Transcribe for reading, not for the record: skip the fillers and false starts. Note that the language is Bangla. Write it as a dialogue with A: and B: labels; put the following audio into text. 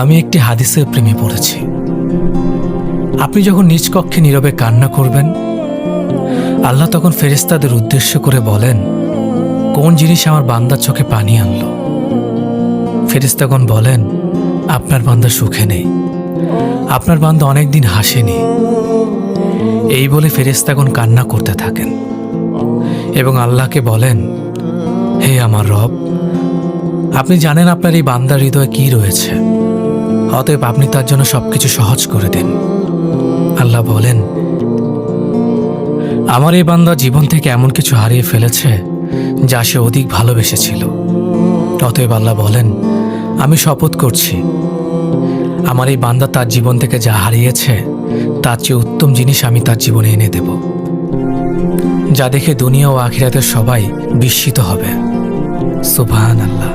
A: আমি একটি হাদিসের প্রেমে পড়েছি। আপনি যখন নিজ কক্ষে নীরবে কান্না করবেন, আল্লাহ তখন ফেরেশতাদের উদ্দেশ্য করে বলেন, কোন জিনিস আমার বান্দার চোখে পানি আনলো? ফেরেশতাগণ বলেন, আপনার বান্দা সুখে নেই, আপনার বান্দা অনেকদিন হাসেনি। এই বলে ফেরেশতাগণ কান্না করতে থাকেন এবং আল্লাহকে বলেন, হে আমার রব, আপনি জানেন আপনার এই বান্দার হৃদয়ে কি রয়েছে, অতএব আপনি তার জন্য সবকিছু সহজ করে দিন। আল্লাহ বলেন, আমার এই বান্দা জীবন থেকে এমন কিছু হারিয়ে ফেলেছে যা সে অধিক ভালোবেসেছিল। অতএব আল্লাহ বলেন, আমি শপথ করছি, আমার এই বান্দা তার জীবন থেকে যা হারিয়েছে তার চেয়ে উত্তম জিনিস আমি তার জীবনে এনে দেব, যা দেখে দুনিয়া ও আখিরাতের সবাই বিস্মিত হবে। সুবহানাল্লাহ।